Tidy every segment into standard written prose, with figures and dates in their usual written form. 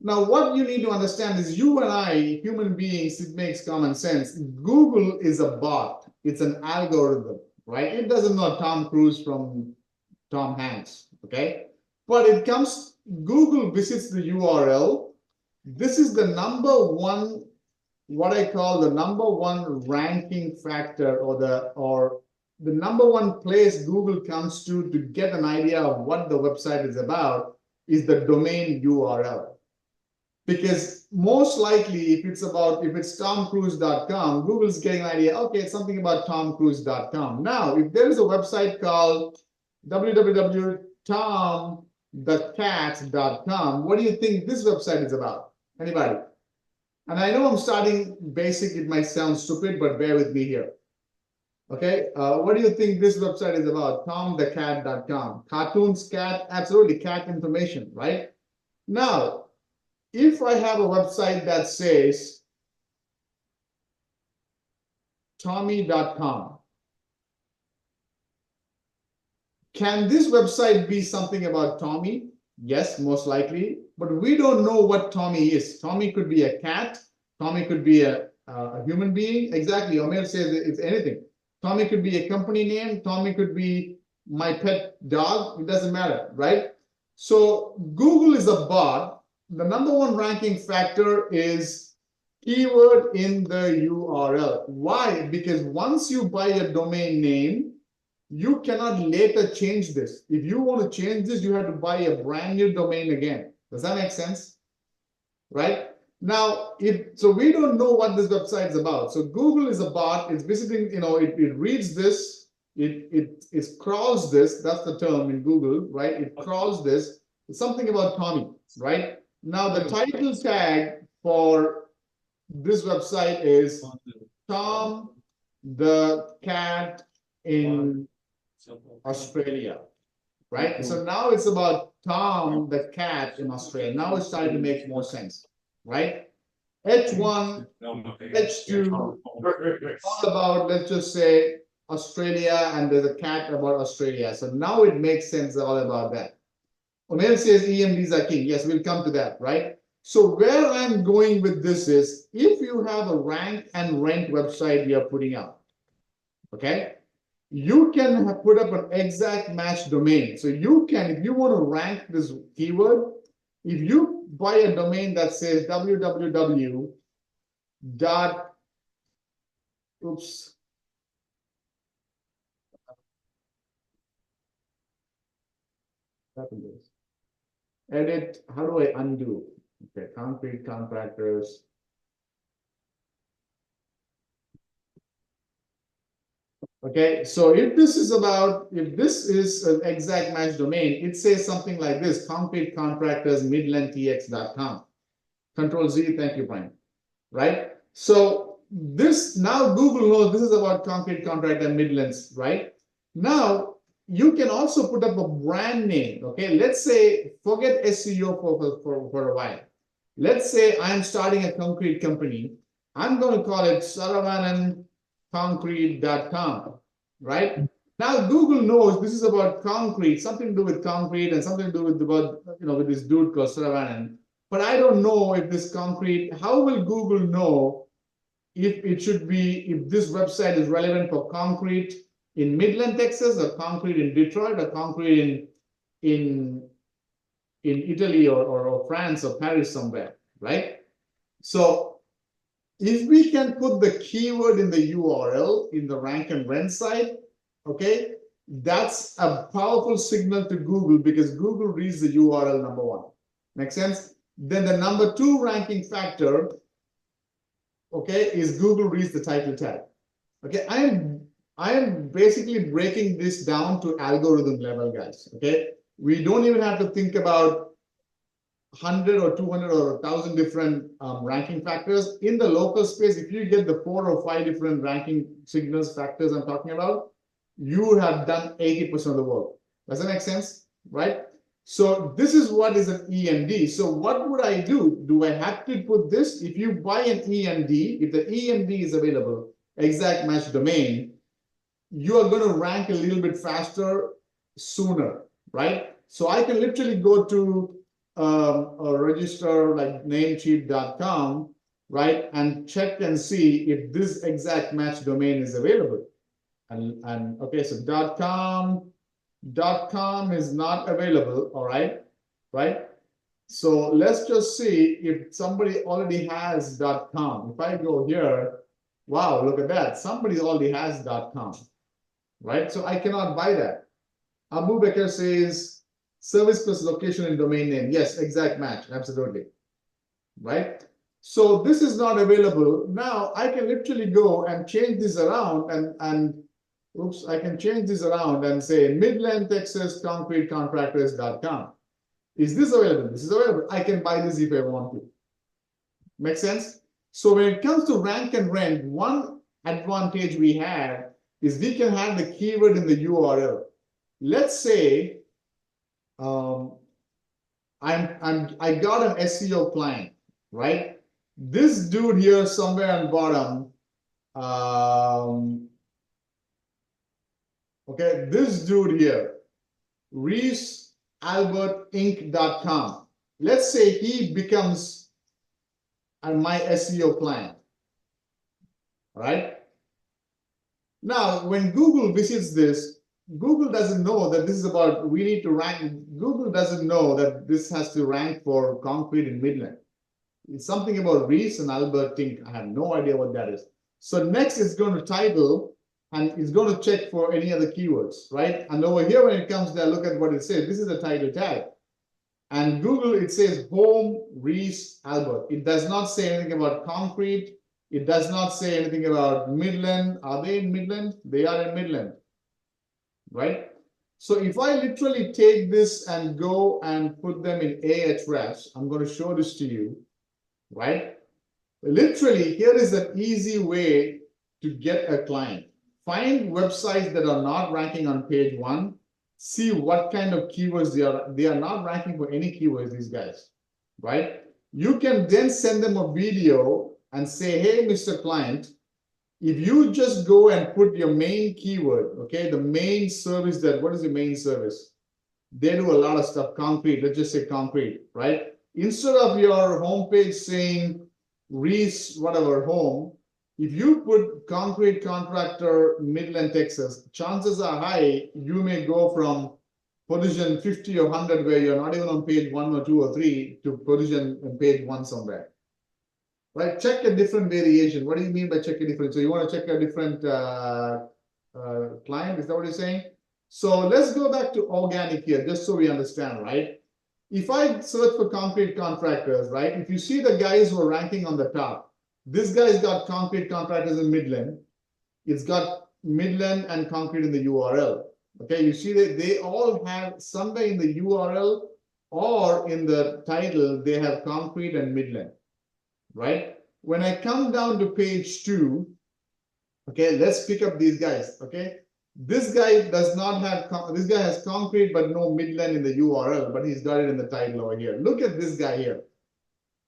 Now, what you need to understand is you and I, human beings, it makes common sense. Google is a bot. It's an algorithm, right? It doesn't know Tom Cruise from Tom Hanks, okay? But it comes, Google visits the URL. This is the number one, what I call the number one ranking factor, or the number one place Google comes to get an idea of what the website is about is the domain URL. Because most likely, if it's tomcruise.com, Google's getting an idea, okay, it's something about tomcruise.com. Now, if there is a website called www.tomthecat.com, what do you think this website is about? Anybody? And I know I'm starting basic, it might sound stupid, but bear with me here. Okay, what do you think this website is about? tomthecat.com. Cartoons, cat, absolutely, cat information, right? Now, if I have a website that says tommy.com, can this website be something about Tommy? Yes, most likely, but we don't know what Tommy is. Tommy could be a cat. Tommy could be a human being. Exactly, Omer says it's anything. Tommy could be a company name. Tommy could be my pet dog. It doesn't matter, right? So Google is a bot. The number one ranking factor is keyword in the URL. Why? Because once you buy a domain name, you cannot later change this. If you want to change this, you have to buy a brand new domain again. Does that make sense? Right? Now, so we don't know what this website is about. So Google is a bot. It's visiting, it reads this, it crawls this. That's the term in Google, right? It crawls this. It's something about Tommy, right? Now, the title tag for this website is Tom the Cat in Australia, right? So now it's about Tom the Cat in Australia. Now it's starting to make more sense, right? H1, H2, all about, let's just say, Australia, and there's a cat about Australia. So now it makes sense all about that. Omer says EMDs are king. Yes, we'll come to that, right? So where I'm going with this is, if you have a rank and rent website you're putting out, okay, you can put up an exact match domain. So you can, if you want to rank this keyword, if you buy a domain that says www. Edit, how do I undo? Okay, concrete contractors. Okay, so if this is an exact match domain, it says something like this: concrete contractors midlandtx.com. Control Z, thank you, Brian. Right? So this, now Google knows this is about concrete contractor Midlands, right? Now you can also put up a brand name. Okay, let's say, forget SEO for a while. Let's say I'm starting a concrete company. I'm going to call it SaravananConcrete.com, right? Now Google knows this is about concrete, something to do with concrete, and something to do with with this dude called Saravanan. But I don't know if this concrete, how will Google know if this website is relevant for concrete in Midland, Texas, or concrete in Detroit, or concrete in Italy or France or Paris somewhere, right? So if we can put the keyword in the URL in the rank and rent site, okay, that's a powerful signal to Google, because Google reads the URL number one. Make sense? Then the number two ranking factor, okay, is Google reads the title tag. Okay, I am basically breaking this down to algorithm level, guys. Okay, we don't even have to think about 100 or 200 or 1,000 different ranking factors. In the local space, if you get the 4 or 5 different ranking signals factors I'm talking about, you have done 80% of the work. Does that make sense? Right? So this is what is an EMD. So what would I do? Do I have to put this? If you buy an EMD, if the EMD is available, exact match domain, you are going to rank a little bit faster sooner, right? So I can literally go to a register like namecheap.com, right, and check and see if this exact match domain is available. And okay, so .com is not available, all right, right? So let's just see if somebody already has .com. If I go here, wow, look at that. Somebody already has .com, right? So I cannot buy that. Abu Bakr says service plus location and domain name. Yes, exact match, absolutely, right? So this is not available. Now I can literally go and change this around and oops, I can change this around and say Midland, Texas, concretecontractors.com. Is this available? This is available. I can buy this if I want to. Make sense? So when it comes to rank and rent, one advantage we have is we can have the keyword in the URL. Let's say I got an SEO client, right? This dude here somewhere on bottom, okay, this dude here, 𝐼𝐀𝐂𝐄𝐁𝐎𝐎.com. Let's say he becomes my SEO client, right? Now, when Google visits this, Google doesn't know that this is about, we need to rank. Google doesn't know that this has to rank for concrete in Midland. It's something about Reese and Albert Tink. I have no idea what that is. So next it's going to title and it's going to check for any other keywords, right? And over here, when it comes there, look at what it says. This is the title tag. And Google, it says home, Reese, Albert. It does not say anything about concrete. It does not say anything about Midland. Are they in Midland? They are in Midland, right? So if I literally take this and go and put them in Ahrefs, I'm going to show this to you, right? Literally, here is an easy way to get a client. Find websites that are not ranking on page 1. See what kind of keywords they are. They are not ranking for any keywords, these guys, right? You can then send them a video and say, hey, Mr. Client, if you just go and put your main keyword, okay, the main service that, what is the main service? They do a lot of stuff, concrete, let's just say concrete, right? Instead of your homepage saying Reese, whatever, home, if you put concrete contractor, Midland, Texas, chances are high you may go from position 50 or 100 where you're not even on page 1 or 2 or 3 to position on page 1 somewhere. Right, check a different variation. What do you mean by check a different? So you want to check a different client? Is that what you're saying? So let's go back to organic here, just so we understand, right? If I search for concrete contractors, right? If you see the guys who are ranking on the top, this guy's got concrete contractors in Midland. It's got Midland and concrete in the URL. Okay, you see that they all have somewhere in the URL or in the title, they have concrete and Midland. Right? When I come down to page 2, okay, let's pick up these guys, okay? This guy does not have, this guy has concrete, but no Midland in the URL, but he's got it in the title over here. Look at this guy here.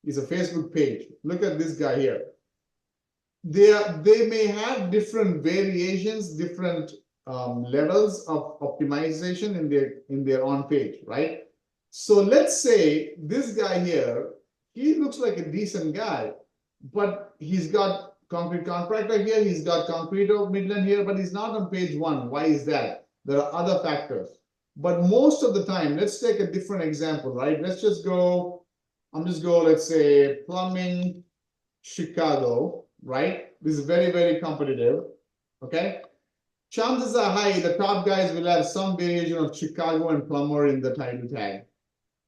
He's a Facebook page. Look at this guy here. They may have different variations, different levels of optimization in their on page, right? So let's say this guy here, he looks like a decent guy, but he's got concrete contractor here, he's got concrete of Midland here, but he's not on page 1. Why is that? There are other factors. But most of the time, let's take a different example, right? Let's just go, let's say plumbing, Chicago, right? This is very, very competitive, okay? Chances are high the top guys will have some variation of Chicago and plumber in the title tag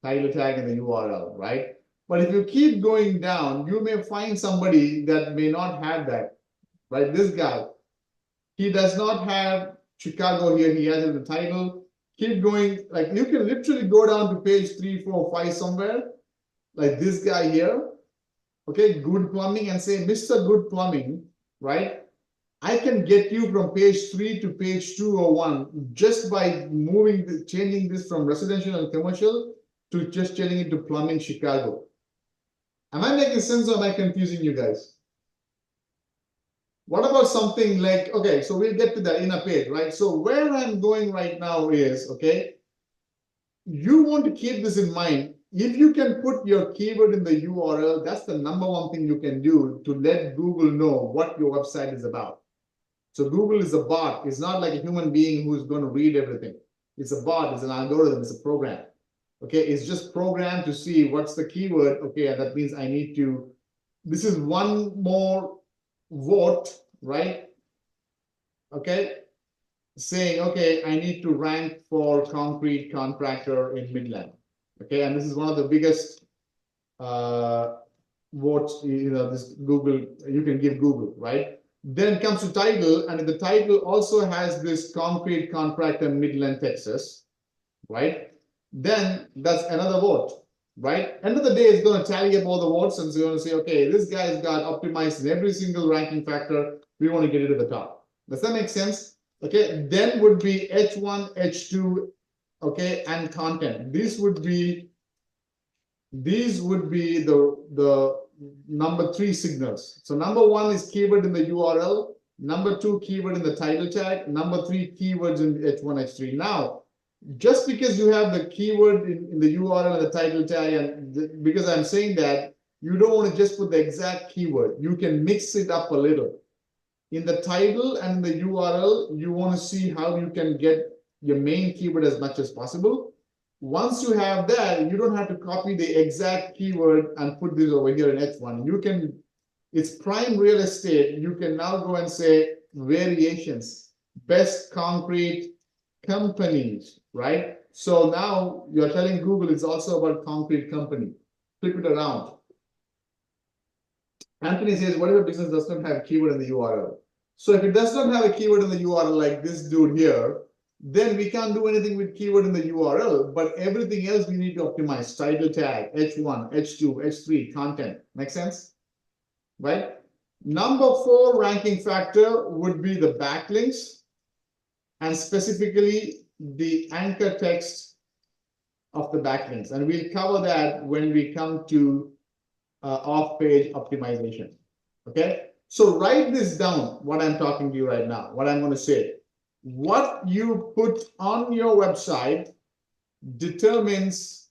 in the URL, right? But if you keep going down, you may find somebody that may not have that, right? This guy, he does not have Chicago here. He has it in the title. Keep going, like you can literally go down to page 3, 4, 5 somewhere, like this guy here, okay, good plumbing, and say, Mr. Good Plumbing, right? I can get you from page 3 to page 201 just by changing this from residential and commercial to just changing it to plumbing Chicago. Am I making sense or am I confusing you guys? What about something like, okay, so we'll get to that in a page, right? So where I'm going right now is, okay, you want to keep this in mind. if you can put your keyword in the URL, that's the number one thing you can do to let Google know what your website is about. So Google is a bot. It's not like a human being who's going to read everything. It's a bot. It's an algorithm. It's a program. Okay, it's just programmed to see what's the keyword. Okay, and that means I need to. This is one more vote, right? Okay, saying, okay, I need to rank for concrete contractor in Midland. Okay, and this is one of the biggest votes, this Google, you can give Google, right? Then comes to title, and the title also has this concrete contractor Midland, Texas, right? Then that's another vote, right? End of the day, it's going to tally up all the votes, and it's going to say, okay, this guy's got optimized in every single ranking factor. We want to get it to the top. Does that make sense? Okay, then would be H1, H2, okay, and content. These would be the number 3 signals. So number 1 is keyword in the URL. Number 2, keyword in the title tag. Number 3, keywords in H1, H3. Now, just because you have the keyword in the URL and the title tag, and because I'm saying that, you don't want to just put the exact keyword. You can mix it up a little. In the title and the URL, you want to see how you can get your main keyword as much as possible. Once you have that, you don't have to copy the exact keyword and put this over here in H1. You can, it's prime real estate. You can now go and say variations, best concrete companies, right? So now you're telling Google it's also about concrete company. Flip it around. Anthony says, what if a business does not have a keyword in the URL? So if it does not have a keyword in the URL like this dude here, then we can't do anything with keyword in the URL, but everything else we need to optimize. Title tag, H1, H2, H3, content. Make sense? Right? Number 4 ranking factor would be the backlinks, and specifically the anchor text of the backlinks. And we'll cover that when we come to off-page optimization. Okay? So write this down, what I'm talking to you right now, what I'm going to say. What you put on your website determines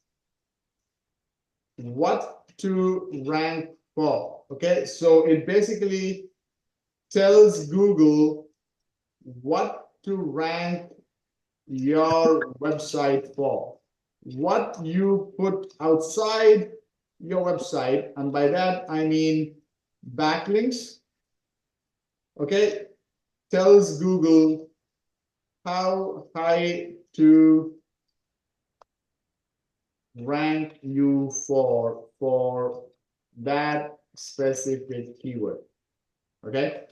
what to rank for. Okay, so it basically tells Google what to rank your website for. What you put outside your website, and by that I mean backlinks, okay, tells Google how high to rank you for that specific keyword. Okay,